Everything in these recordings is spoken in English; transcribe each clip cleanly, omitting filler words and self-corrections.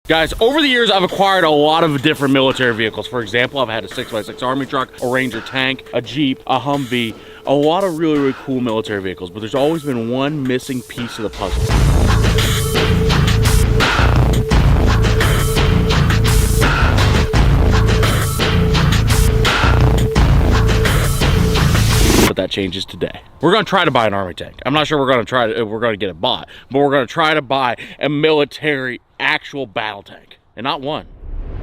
Guys, over the years, I've acquired a lot of different military vehicles. For example, I've had a 6x6 Army truck, a Ranger tank, a Jeep, a Humvee, a lot of really, really cool military vehicles, but there's always been one missing piece of the puzzle. But that changes today. We're gonna try to buy an Army tank. I'm not sure we're gonna get it bought, but we're gonna try to buy a military actual battle tank. And not one,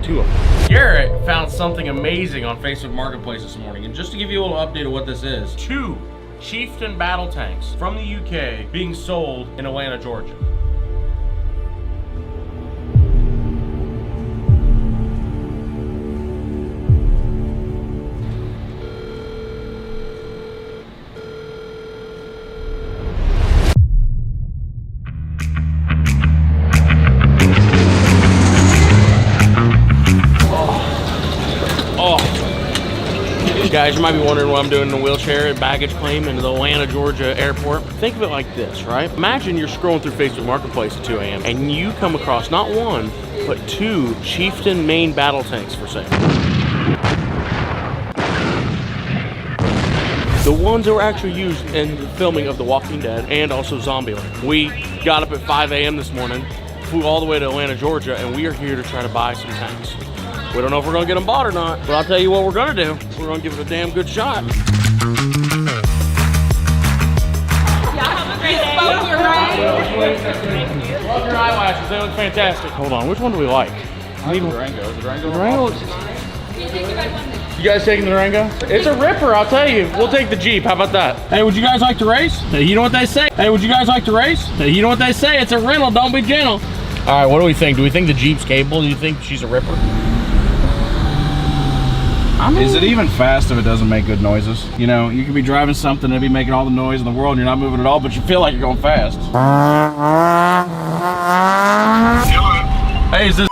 two of them. Garrett found something amazing on Facebook Marketplace this morning. And just to give you a little update of what this is, 2 Chieftain battle tanks from the UK being sold in Atlanta, Georgia. Guys, you might be wondering what I'm doing in a wheelchair at baggage claim in the Atlanta, Georgia airport. Think of it like this, right? Imagine you're scrolling through Facebook Marketplace at 2 a.m. and you come across not 1, but 2 Chieftain main battle tanks for sale. The ones that were actually used in the filming of The Walking Dead and also Zombieland. We got up at 5 a.m. this morning, flew all the way to Atlanta, Georgia, and we are here to try to buy some tanks. We don't know if we're gonna get them bought or not, but I'll tell you what we're gonna do. We're gonna give it a damn good shot. Y'all have a great day. Love your eyes. Love your eyelashes, they look fantastic. Hold on, which one do we like? I need Durango. The Durango? You guys taking the Durango? It's a ripper, I'll tell you. We'll take the Jeep, how about that? Hey, would you guys like to race? Hey, you know what they say? Hey, would you guys like to race? Hey, you know what they say? It's a rental, don't be gentle. All right, what do we think? Do we think the Jeep's capable? Do you think she's a ripper? Is it even fast if it doesn't make good noises? You know, you could be driving something and be making all the noise in the world and you're not moving at all, but you feel like you're going fast. Hey, is this?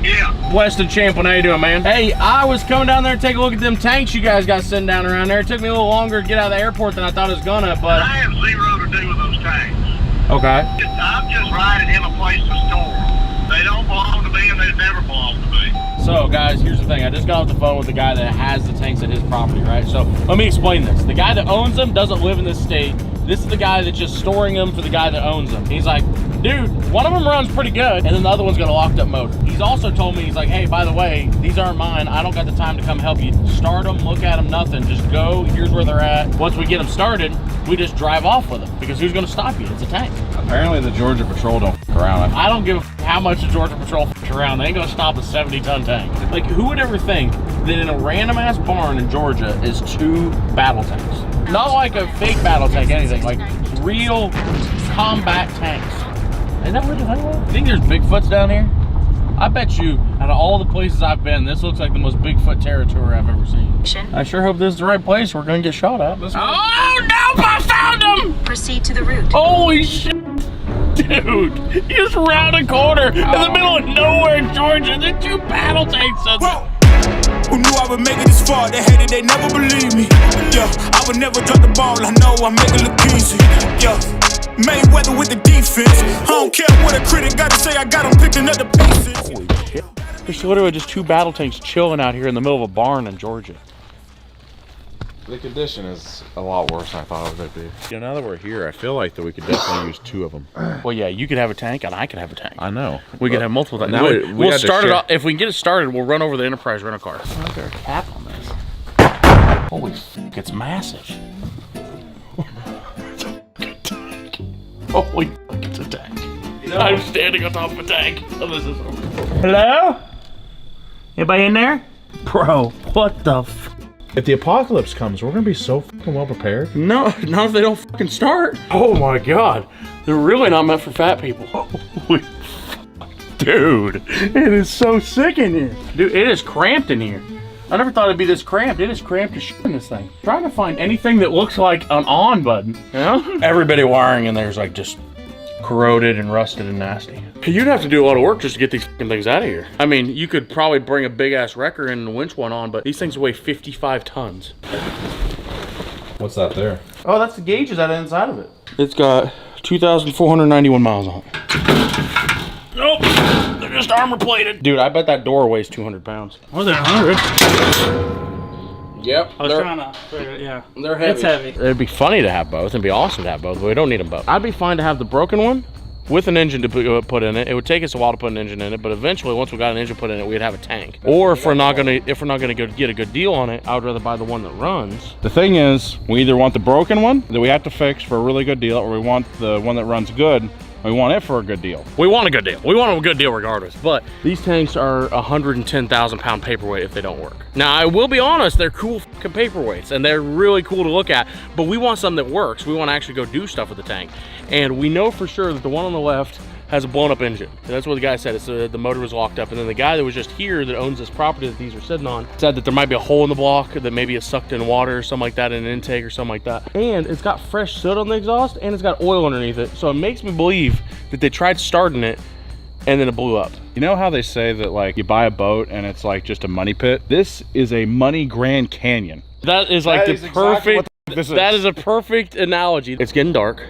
Yeah. Westen Champlin, how you doing, man? Hey, I was coming down there to take a look at them tanks you guys got sitting down around there. It took me a little longer to get out of the airport than I thought it was gonna, but... I have zero to do with those tanks. Okay. I'm just riding him a place to store them. They don't belong to me and they've never belonged to me. So guys, here's the thing. I just got off the phone with the guy that has the tanks at his property, right? So let me explain this. The guy that owns them doesn't live in this state. This is the guy that's just storing them for the guy that owns them. He's like, dude, one of them runs pretty good, and then the other one's got a locked up motor. He's also told me, he's like, hey, by the way, these aren't mine. I don't got the time to come help you start them, look at them, nothing. Just go, here's where they're at. Once we get them started, we just drive off with them because who's gonna stop you? It's a tank. Apparently the Georgia Patrol don't f around. I don't give a f how much the Georgia Patrol f around. They ain't gonna stop a 70-ton tank. Like, who would ever think that in a random ass barn in Georgia is 2 battle tanks? Not like a fake battle tank, anything, like real combat tanks. Is that where the hell? You think there's Bigfoots down here? I bet you, out of all the places I've been, this looks like the most Bigfoot territory I've ever seen. I sure hope this is the right place. We're gonna get shot at. Oh no, I found him! Proceed to the route. Holy shit! Dude, you just round a corner in the middle of nowhere in Georgia. There's 2 battle tanks on there. Who knew I would make it this far? They hated, they never believed me. Yeah, I would never drop the ball. I know I make it look easy. Yeah, Mayweather with the defense. I don't care what a critic gotta say. I got them picking up the pieces. Holy shit. There's literally just 2 battle tanks chilling out here in the middle of a barn in Georgia. The condition is a lot worse than I thought it would be. You know, now that we're here, I feel like that we could definitely use 2 of them. Well, yeah, you could have a tank and I could have a tank. I know. We could have multiple tanks. Now we'll start it off. If we can get it started, we'll run over the Enterprise rental-car. Why is there a cap on this? Holy f***, it's massive. Holy f***, it's a tank. I'm standing on top of a tank. Oh, this is hello? Anybody in there? Bro, what the f***? If the apocalypse comes, we're gonna be so fucking well prepared. No, not if they don't fucking start. Oh my god. They're really not meant for fat people. Holy fuck. Dude, it is so sick in here. Dude, it is cramped in here. I never thought it'd be this cramped. It is cramped as shit in this thing. Trying to find anything that looks like an on button, you know? Every bit of wiring in there is like just corroded and rusted and nasty. You'd have to do a lot of work just to get these fucking things out of here. I mean, you could probably bring a big ass wrecker in and winch one on, but these things weigh 55 tons. What's that there? Oh, that's the gauges out of inside of it. It's got 2,491 miles on it. Nope, they're just armor plated. Dude, I bet that door weighs 200 pounds. More than 100. Yep. I was trying to figure it, yeah. They're heavy. It's heavy. It'd be funny to have both. It'd be awesome to have both, but we don't need them both. I'd be fine to have the broken one with an engine to put in it. It would take us a while to put an engine in it, but eventually, once we got an engine put in it, we'd have a tank. Or if we're not gonna go get a good deal on it, I would rather buy the one that runs. The thing is, we either want the broken one that we have to fix for a really good deal, or we want the one that runs good. We want it for a good deal. We want a good deal. We want a good deal regardless. But these tanks are 110,000 pound paperweight if they don't work. Now, I will be honest, they're cool fucking paperweights and they're really cool to look at, but we want something that works. We want to actually go do stuff with the tank. And we know for sure that the one on the left has a blown up engine. And that's what the guy said. It's the motor was locked up. And then the guy that was just here that owns this property that these are sitting on said that there might be a hole in the block that maybe is sucked in water or something like that, in an intake or something like that. And it's got fresh soot on the exhaust and it's got oil underneath it. So it makes me believe that they tried starting it and then it blew up. You know how they say that like you buy a boat and it's like just a money pit? This is a money Grand Canyon. That is like That the is perfect, exactly what that is a perfect analogy. It's getting dark.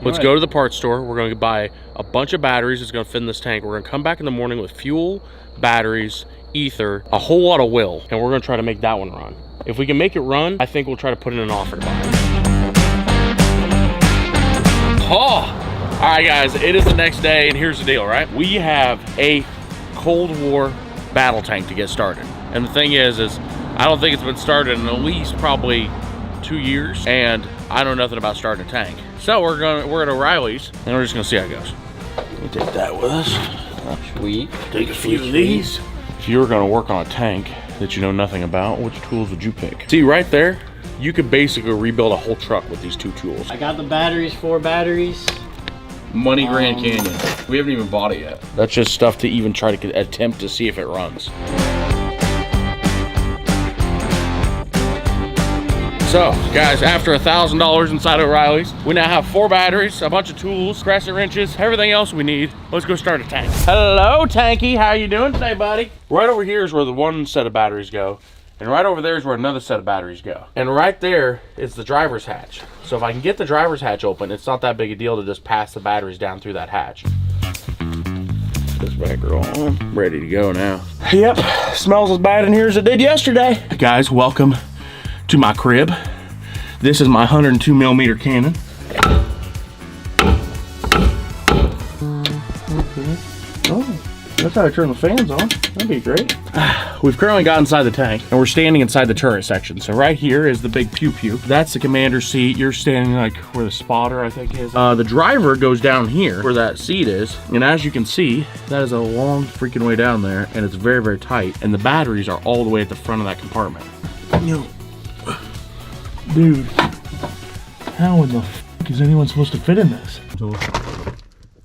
Let's go to the parts store. We're going to buy a bunch of batteries that's going to fit in this tank. We're going to come back in the morning with fuel, batteries, ether, a whole lot of oil, and we're going to try to make that one run. If we can make it run, I think we'll try to put in an offer to buy it. Oh, all right, guys, it is the next day, and here's the deal, right? We have a Cold War battle tank to get started. And the thing is I don't think it's been started in at least probably 2 years, and I know nothing about starting a tank. So we're at O'Reilly's and we're just gonna see how it goes. Let me take that with us. Sweet. Take a few of these. If you were gonna work on a tank that you know nothing about, which tools would you pick? See right there, you could basically rebuild a whole truck with these two tools. I got the batteries, 4 batteries. Money Grand Canyon. We haven't even bought it yet. That's just stuff to even try to attempt to see if it runs. So, guys, after $1,000 inside O'Reilly's, we now have 4 batteries, a bunch of tools, crescent wrenches, everything else we need. Let's go start a tank. Hello, Tanky. How you doing today, buddy? Right over here is where the one set of batteries go, and right over there is where another set of batteries go. And right there is the driver's hatch. So if I can get the driver's hatch open, it's not that big a deal to just pass the batteries down through that hatch. This backer on, ready to go now. Yep, smells as bad in here as it did yesterday. Guys, welcome to my crib. This is my 102mm cannon. Oh, that's how I turn the fans on. That'd be great. We've currently got inside the tank and we're standing inside the turret section. So right here is the big pew-pew. That's the commander's seat. You're standing like where the spotter, I think, is. The driver goes down here where that seat is. And as you can see, that is a long freaking way down there and it's very, very tight. And the batteries are all the way at the front of that compartment. Yo. Dude, how in the f is anyone supposed to fit in this?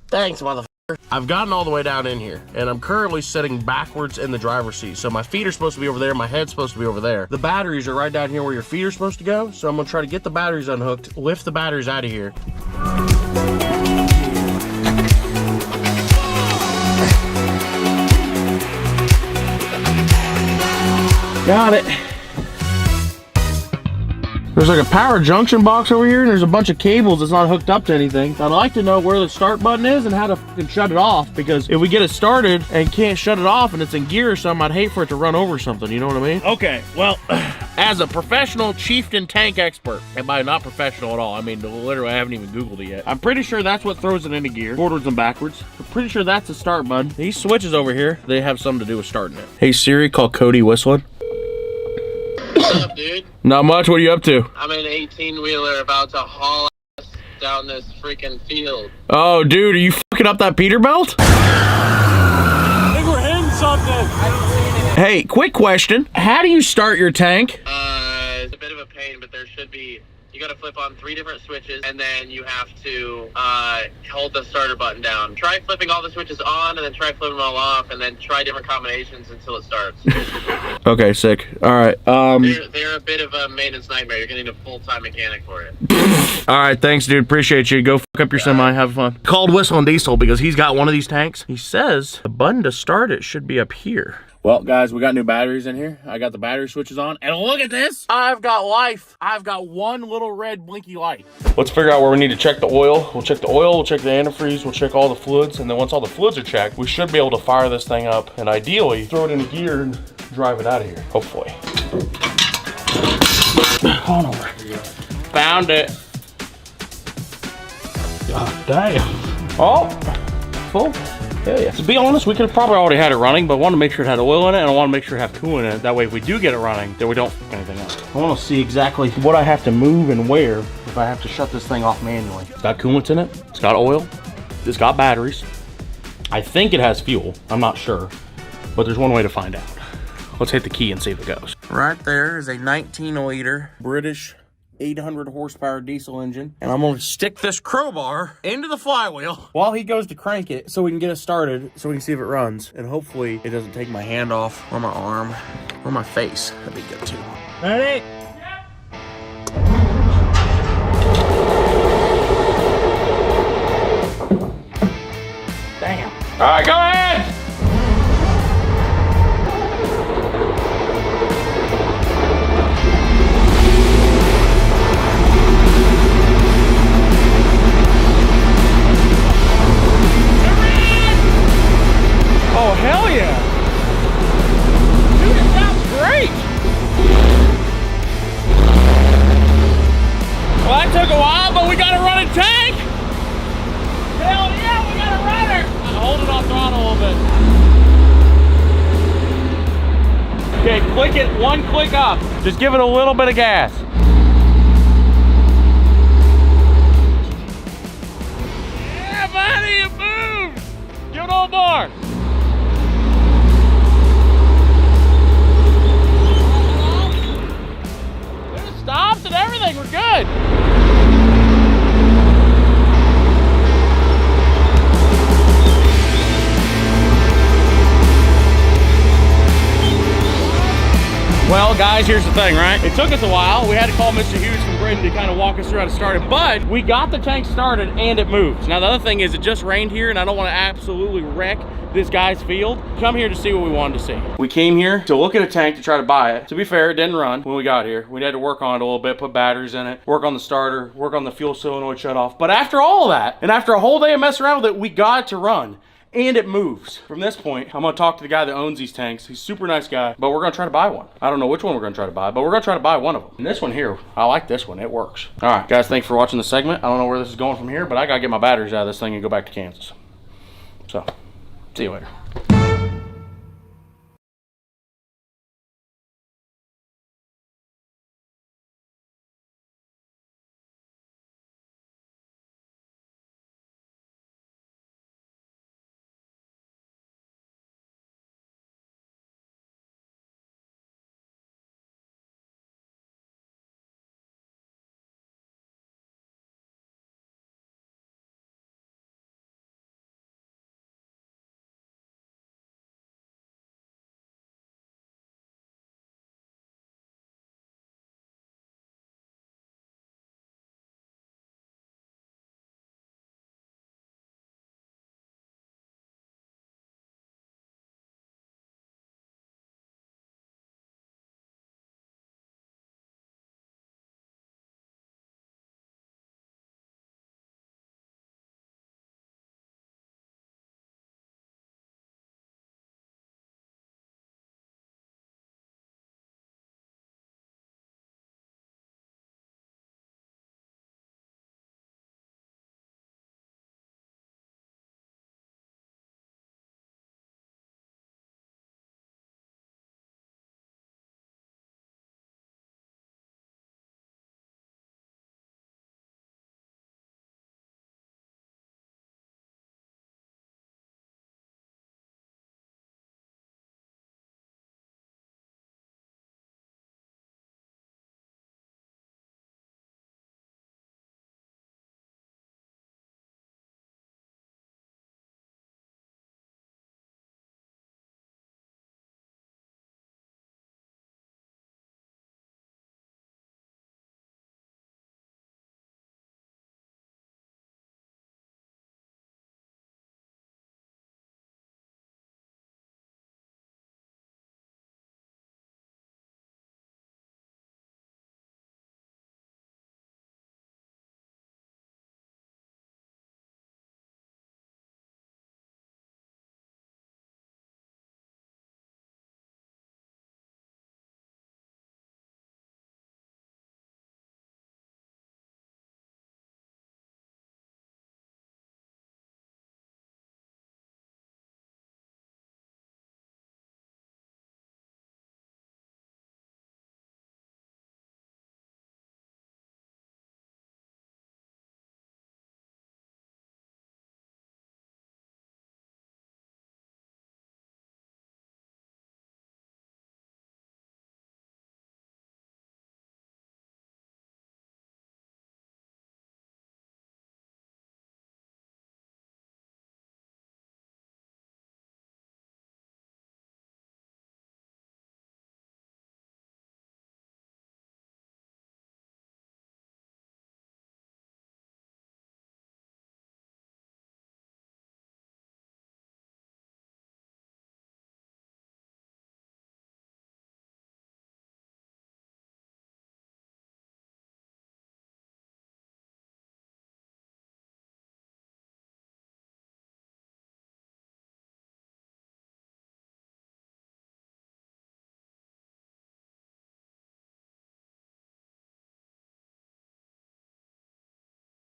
Thanks, motherfucker. I've gotten all the way down in here, and I'm currently sitting backwards in the driver's seat. So my feet are supposed to be over there, my head's supposed to be over there. The batteries are right down here where your feet are supposed to go. So I'm gonna try to get the batteries unhooked, lift the batteries out of here. Got it. There's like a power junction box over here and there's a bunch of cables that's not hooked up to anything. I'd like to know where the start button is and how to fucking shut it off, because if we get it started and can't shut it off and it's in gear or something, I'd hate for it to run over something, you know what I mean? Okay, well, as a professional chieftain tank expert, and by not professional at all, I mean literally I haven't even Googled it yet. I'm pretty sure that's what throws it into gear, forwards and backwards. I'm pretty sure that's the start button. These switches over here, they have something to do with starting it. Hey Siri, call Cody whistling. What's up, dude? Not much, what are you up to? I'm in an 18-wheeler about to haul ass down this freaking field. Oh, dude, are you fucking up that Peterbilt? I think we're hitting something. Hey, quick question. How do you start your tank? It's a bit of a pain, but there should be... You gotta flip on 3 different switches, and then you have to hold the starter button down. Try flipping all the switches on, and then try flipping them all off, and then try different combinations until it starts. Okay, sick. All right. They're a bit of a maintenance nightmare. You're gonna need a full-time mechanic for it. All right, thanks, dude. Appreciate you. Go fuck up your semi. Have fun. Called Whistling Diesel because he's got one of these tanks. He says the button to start it should be up here. Well, guys, we got new batteries in here. I got the battery switches on, and look at this. I've got life. I've got one little red blinky light. Let's figure out where we need to check the oil. We'll check the oil, we'll check the antifreeze, we'll check all the fluids, and then once all the fluids are checked, we should be able to fire this thing up and ideally throw it into gear and drive it out of here, hopefully. Hold on. Found it. God damn. Oh, full. Hell yeah. To be honest, we could have probably already had it running, but I want to make sure it had oil in it, and I want to make sure it had coolant in it. That way, if we do get it running, then we don't f anything up. I want to see exactly what I have to move and where if I have to shut this thing off manually. It's got coolant in it. It's got oil. It's got batteries. I think it has fuel. I'm not sure, but there's one way to find out. Let's hit the key and see if it goes. Right there is a 19-liter British 800 horsepower diesel engine, and I'm going to stick this crowbar into the flywheel while he goes to crank it so we can get it started, so we can see if it runs, and hopefully it doesn't take my hand off or my arm or my face. That'd be good too. Ready? Damn. All right, go ahead. Oh, hell yeah. Dude, it sounds great. Well, that took a while, but we got a running tank. Hell yeah, we got a runner. Hold it on throttle a little bit. Okay, click it, one click up. Just give it a little bit of gas. Yeah, buddy, it moves. Give it a little more. Stops and everything, we're good. Well, guys, here's the thing, right? It took us a while. We had to call Mr. Hughes from Britain to kind of walk us through how to start it, but we got the tank started and it moves. Now, the other thing is it just rained here and I don't want to absolutely wreck this guy's field. Come here to see what we wanted to see. We came here to look at a tank to try to buy it. To be fair, it didn't run when we got here. We had to work on it a little bit, put batteries in it, work on the starter, work on the fuel solenoid shut off. But after all that, and after a whole day of messing around with it, we got it to run. And it moves. From this point, I'm gonna talk to the guy that owns these tanks. He's a super nice guy, but we're gonna try to buy one. I don't know which one we're gonna try to buy, but we're gonna try to buy one of them. And this one here, I like this one, it works. All right, guys, thanks for watching the segment. I don't know where this is going from here, but I gotta get my batteries out of this thing and go back to Kansas. So, see you later.